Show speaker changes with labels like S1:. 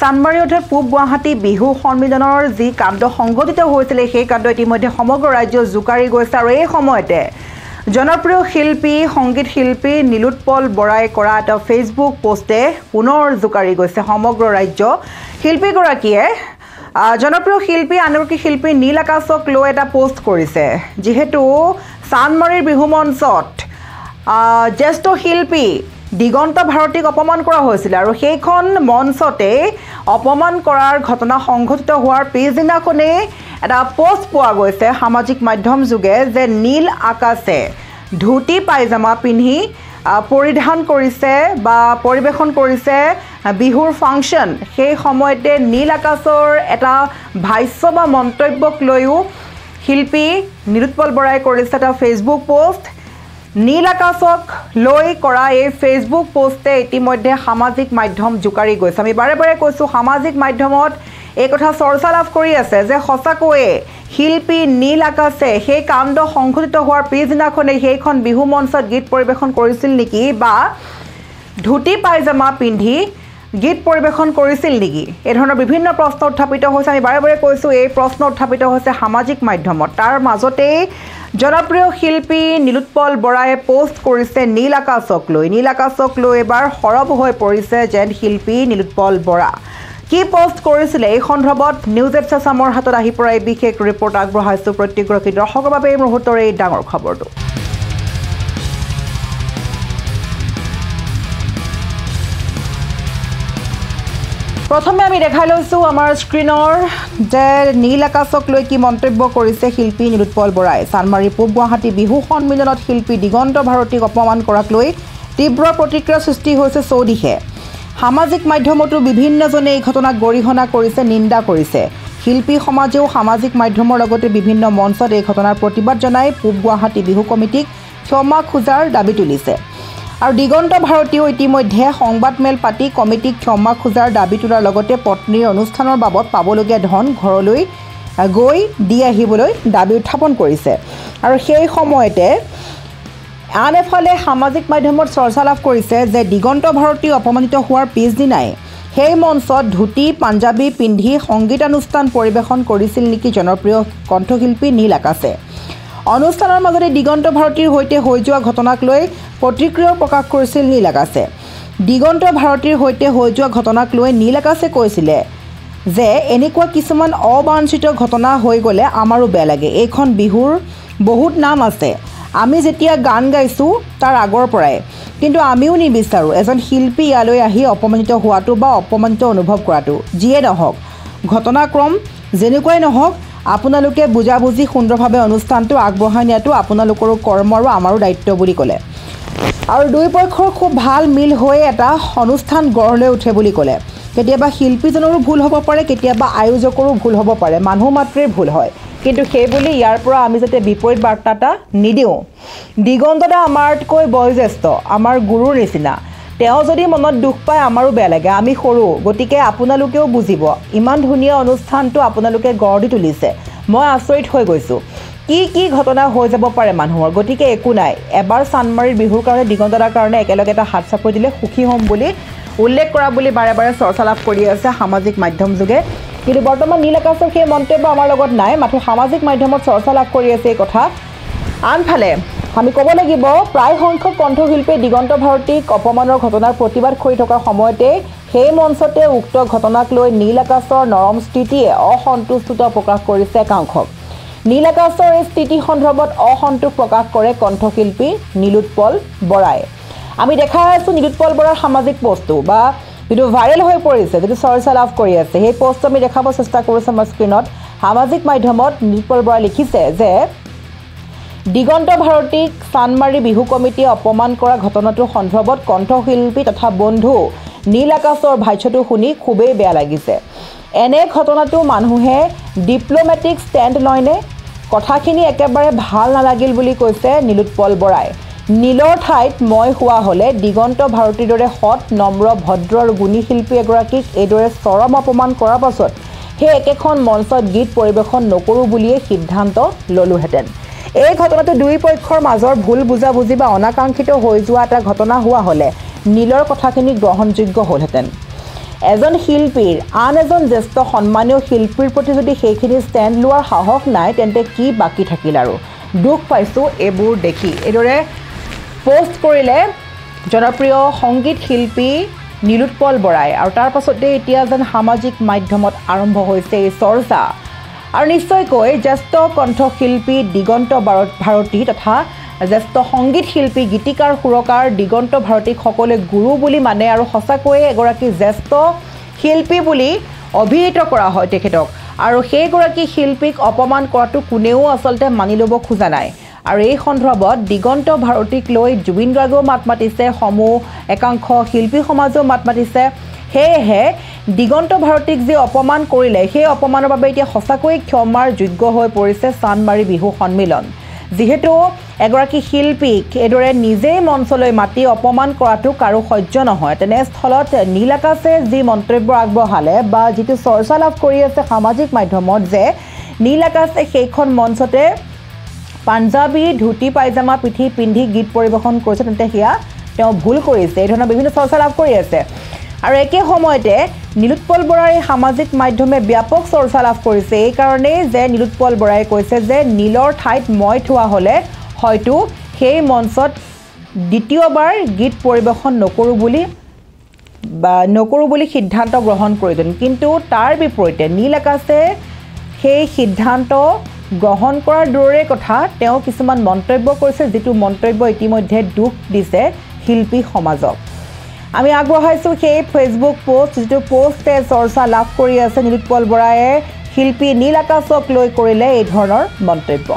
S1: চানমাৰী অৰ্থাৎ পূব গুৱাহাটী বিহু সন্মিলনৰ যি কাণ্ড সংঘটিত হৈছিল সেই কাণ্ড ইতিমধ্যে সমগ্ৰ ৰাজ্য জোকাৰি গৈছে আৰু এই সময়তে জনপ্ৰিয় শিল্পী সংগীত শিল্পী নীলোৎপল বৰাই কৰা এটা ফেচবুক পোষ্টে পুনৰ জোকাৰি গৈছে সমগ্ৰ ৰাজ্য শিল্পীগৰাকীয়ে জনপ্ৰিয় শিল্পী আনকি শিল্পী নীল আকাশক লৈ এটা পোষ্ট কৰিছে যেহেতু চানমাৰীৰ বিহু মঞ্চত জ্যেষ্ঠ শিল্পী দিগন্ত ভাৰতীক অপমান কৰা হৈছিল আৰু সেইখন মঞ্চতে অপমান কৰাৰ ঘটনা সংঘটিত হোৱাৰ পিছদিনাখনে এটা পোষ্ট পোৱা গৈছে সামাজিক মাধ্যম যোগে যে নীল আকাশে ধুতি পায়জামা পিন্ধি পৰিধান কৰিছে বা পৰিবেশন কৰিছে বিহুৰ ফাংচন সেই সময়তে নীল আকাশৰ এটা ভাষ্য বা মন্তব্যক লৈও শিল্পী নীলোৎপল বৰাই কৰিছে এটা ফেচবুক পোষ্ট নীল আকাশক লৈ কৰা এই ফেচবুক পোষ্টে ইতিমধ্যে সামাজিক মাধ্যম জোকাৰি গৈছে আমি বাৰে বাৰে কৈছোঁ সামাজিক মাধ্যমত এই কথা চৰ্চা লাভ কৰি আছে যে সঁচাকৈয়ে শিল্পী নীল আকাশে সেই কাণ্ড সংঘটিত হোৱাৰ পিছদিনাখনেই সেইখন বিহু মঞ্চত গীত পৰিৱেশন কৰিছিল নেকি বা ধুতি পায়জামা পিন্ধি গীত পৰিৱেশন কৰিছিল নেকি এই ধৰণৰ বিভিন্ন প্ৰশ্ন উত্থাপিত হৈছে আমি বাৰে বাৰে কৈছোঁ এই প্ৰশ্ন উত্থাপিত হৈছে সামাজিক মাধ্যমত তাৰ মাজতেই জনপ্ৰিয় শিল্পী নীলোৎপল বৰাই পোষ্ট কৰিছে নীল আকাশক লৈ এবাৰ সৰব হৈ পৰিছে যেন শিল্পী নীলোৎপল বৰা কি পোষ্ট কৰিছিলে এই সন্দৰ্ভত নিউজ এপছ আছামৰ হাতত আহি পৰা এই বিশেষ ৰিপৰ্ট আগবঢ়াইছোঁ প্ৰত্যেকগৰাকী দৰ্শকৰ বাবে এই মুহূৰ্তৰ এই ডাঙৰ খবৰটো প্ৰথমে আমি দেখাই লৈছোঁ আমাৰ স্ক্ৰীনৰ যে নীল আকাশক লৈ কি মন্তব্য কৰিছে শিল্পী নীলোৎপল বৰাই চানমাৰী পূব গুৱাহাটী বিহু সন্মিলনত শিল্পী দিগন্ত ভাৰতীক অপমান কৰাক লৈ তীব্ৰ প্ৰতিক্ৰিয়া সৃষ্টি হৈছে চৌদিশে সামাজিক মাধ্যমতো বিভিন্নজনে এই ঘটনাক গৰিহণা কৰিছে নিন্দা কৰিছে শিল্পী সমাজেও সামাজিক মাধ্যমৰ লগতে বিভিন্ন মঞ্চত এই ঘটনাৰ প্ৰতিবাদ জনাই পূব গুৱাহাটী বিহু কমিটিক ক্ষমা খোজাৰ দাবী তুলিছে আৰু দিগন্ত ভাৰতীয়েও ইতিমধ্যে সংবাদমেল পাতি কমিটিক ক্ষমা খোজাৰ দাবী তোলাৰ লগতে পত্নীৰ অনুষ্ঠানৰ বাবদ পাবলগীয়া ধন ঘৰলৈ গৈ দি আহিবলৈ দাবী উত্থাপন কৰিছে আৰু সেই সময়তে আন এফালে সামাজিক মাধ্যমত চৰ্চা লাভ কৰিছে যে দিগন্ত ভাৰতী অপমানিত হোৱাৰ পিছদিনাই সেই মঞ্চত ধুতি পাঞ্জাবী পিন্ধি সংগীতানুষ্ঠান পৰিৱেশন কৰিছিল নেকি জনপ্ৰিয় কণ্ঠশিল্পী নীল আকাশে অনুষ্ঠানৰ মাজতে দিগন্ত ভাৰতীৰ সৈতে হৈ যোৱা ঘটনাক লৈ প্ৰতিক্ৰিয়া প্ৰকাশ কৰিছিল নীল আকাশে দিগন্ত ভাৰতীৰ সৈতে হৈ যোৱা ঘটনাক লৈ নীল আকাশে কৈছিলে যে এনেকুৱা কিছুমান অবাঞ্ছিত ঘটনা হৈ গ'লে আমাৰো বেয়া লাগে এইখন বিহুৰ বহুত নাম আছে আমি যেতিয়া গান গাইছোঁ তাৰ আগৰ পৰাই কিন্তু আমিও নিবিচাৰোঁ এজন শিল্পী ইয়ালৈ আহি অপমানিত হোৱাটো বা অপমানিত অনুভৱ কৰাটো যিয়ে নহওক ঘটনাক্ৰম যেনেকুৱাই নহওক আপোনালোকে বুজাবুজি সুন্দৰভাৱে অনুষ্ঠানটো আগবঢ়াই নিয়াটো আপোনালোকৰো কৰ্ম আৰু আমাৰো দায়িত্ব বুলি ক'লে আৰু দুই পক্ষৰ খুব ভাল মিল হৈ এটা অনুষ্ঠান গঢ় লৈ উঠে বুলি ক'লে কেতিয়াবা শিল্পীজনৰো ভুল হ'ব পাৰে কেতিয়াবা আয়োজকৰো ভুল হ'ব পাৰে মানুহ মাত্ৰেই ভুল হয় কিন্তু সেই বুলি ইয়াৰ পৰা আমি যাতে বিপৰীত বাৰ্তা এটা নিদিওঁ দিগন্তদা আমাতকৈ বয়োজ্যেষ্ঠ আমাৰ গুৰুৰ নিচিনা তেওঁ যদি মনত দুখ পায় আমাৰো বেয়া লাগে আমি সৰু গতিকে আপোনালোকেও বুজিব ইমান ধুনীয়া অনুষ্ঠানটো আপোনালোকে গঢ় দি তুলিছে মই আচৰিত হৈ গৈছোঁ কি ঘটনা হৈ যাব পাৰে মানুহৰ গতিকে একো নাই এবাৰ চানমাৰীৰ বিহুৰ কাৰণে দিগন্তদাৰ কাৰণে একেলগে এটা হাত চাপৰি দিলে সুখী হ'ম বুলি উল্লেখ কৰা বুলি বাৰে বাৰে চৰ্চা লাভ কৰি আছে সামাজিক মাধ্যম যোগে কিন্তু বৰ্তমান নীল আকাশৰ সেই মন্তব্য আমাৰ লগত নাই মাথো সামাজিক মাধ্যমত চৰ্চা লাভ কৰি আছে এই কথা আনফালে আমি ক'ব লাগিব প্ৰায় সংখ্যক কণ্ঠশিল্পী দিগন্ত ভাৰতীক অপমানৰ ঘটনাৰ প্ৰতিবাদ কৰি থকাৰ সময়তে সেই মঞ্চতে উক্ত ঘটনাক লৈ নীল আকাশৰ নৰম স্থিতিয়ে অসন্তুষ্টতা প্ৰকাশ কৰিছে একাংশক নীল আকাশৰ এই স্থিতি সন্দৰ্ভত অসন্তোষ প্ৰকাশ কৰে কণ্ঠশিল্পী নীলোৎপল বৰাই আমি দেখাই আছোঁ নীলোৎপল বৰাৰ সামাজিক পোষ্টটো বা যিটো ভাইৰেল হৈ পৰিছে যিটো চৰ্চা লাভ কৰি আছে সেই পোষ্টটো আমি দেখাব চেষ্টা কৰিছোঁ আমাৰ স্ক্ৰীণত সামাজিক মাধ্যমত নীলোৎপল বৰাই লিখিছে যে দিগন্ত ভাৰতীক চানমাৰী বিহু কমিটিয়ে অপমান কৰা ঘটনাটোৰ সন্দৰ্ভত কণ্ঠশিল্পী তথা বন্ধু নীল আকাশৰ ভাষ্যটো শুনি খুবেই বেয়া লাগিছে এনে ঘটনাটো মানুহে ডিপ্ল'মেটিক ষ্টেণ্ড লয়নে কথাখিনি একেবাৰে ভাল নালাগিল বুলি কৈছে নীলোৎপল বৰাই নীলৰ ঠাইত মই হোৱা হ'লে দিগন্ত ভাৰতীৰ দৰে সৎ নম্ৰ ভদ্ৰ আৰু গুণী শিল্পী এগৰাকীক এইদৰে চৰম অপমান কৰাৰ পাছত সেই একেখন মঞ্চত গীত পৰিৱেশন নকৰোঁ বুলিয়ে সিদ্ধান্ত ল'লোহেঁতেন এই ঘটনাটো দুই পক্ষৰ মাজৰ ভুল বুজাবুজি বা অনাকাংক্ষিত হৈ যোৱা এটা ঘটনা হোৱা হ'লে নীলৰ কথাখিনি গ্ৰহণযোগ্য হ'লহেঁতেন এজন শিল্পীৰ আন এজন জ্যেষ্ঠ সন্মানীয় শিল্পীৰ প্ৰতি যদি সেইখিনি ষ্টেণ্ড লোৱাৰ সাহস নাই তেন্তে কি বাকী থাকিল আৰু দুখ পাইছোঁ এইবোৰ দেখি এইদৰে পোষ্ট কৰিলে জনপ্ৰিয় সংগীত শিল্পী নীলোৎপল বৰাই আৰু তাৰ পাছতে এতিয়া যেন সামাজিক মাধ্যমত আৰম্ভ হৈছে এই চৰ্চা আৰু নিশ্চয়কৈ জ্যেষ্ঠ কণ্ঠশিল্পী দিগন্ত ভাৰতী তথা জ্যেষ্ঠ সংগীত শিল্পী গীতিকাৰ সুৰকাৰ দিগন্ত ভাৰতীক সকলোৱে গুৰু বুলি মানে আৰু সঁচাকৈয়ে এগৰাকী জ্যেষ্ঠ শিল্পী বুলি অভিহিত কৰা হয় তেখেতক আৰু সেইগৰাকী শিল্পীক অপমান কৰাটো কোনেও আচলতে মানি ল'ব খোজা নাই আৰু এই সন্দৰ্ভত দিগন্ত ভাৰতীক লৈ জুবিন গাৰ্গেও মাত মাতিছে সমূহ একাংশ শিল্পী সমাজেও মাত মাতিছে সেয়েহে দিগন্ত ভাৰতীক যে অপমান কৰিলে সেই অপমানৰ বাবে এতিয়া সঁচাকৈ ক্ষমাৰ যোগ্য হৈ পৰিছে চানমাৰি বিহু সন্মিলন যিহেতু এগৰাকী শিল্পীক এদৰে নিজেই মঞ্চলৈ মাতি অপমান কৰাটো কাৰো সহ্য নহয় তেনেস্থলত নীল আকাশে যি মন্তব্য আগবঢ়ালে বা যিটো চৰ্চা লাভ কৰি আছে সামাজিক মাধ্যমত যে নীল আকাশে সেইখন মঞ্চতে পাঞ্জাবী ধুতি পায়জামা পিন্ধি গীত পৰিৱেশন কৰিছে তেন্তে সেয়া তেওঁ ভুল কৰিছে এই ধৰণৰ বিভিন্ন চৰ্চা লাভ কৰি আছে আৰু একে সময়তে নীলোৎপল বৰাৰ সামাজিক মাধ্যমে ব্যাপক চৰ্চা লাভ কৰিছে এই কাৰণেই যে নীলোৎপল বৰাই কৈছে যে নীলৰ ঠাইত মই থোৱা হ'লে হয়তো সেই মঞ্চত দ্বিতীয়বাৰ গীত পৰিৱেশন নকৰোঁ বুলি সিদ্ধান্ত গ্ৰহণ কৰিছিল কিন্তু তাৰ বিপৰীতে নীল আকাশে সেই সিদ্ধান্ত গ্ৰহণ কৰাৰ দৰে কথা তেওঁ কিছুমান মন্তব্য কৰিছে যিটো মন্তব্য ইতিমধ্যে দুখ দিছে শিল্পী সমাজক আমি আগবঢ়াইছোঁ সেই ফেচবুক পোষ্ট যিটো পোষ্টে চৰ্চা লাভ কৰি আছে নীলোৎপল বৰায়ে শিল্পী নীল আকাশক লৈ কৰিলে এই ধৰণৰ মন্তব্য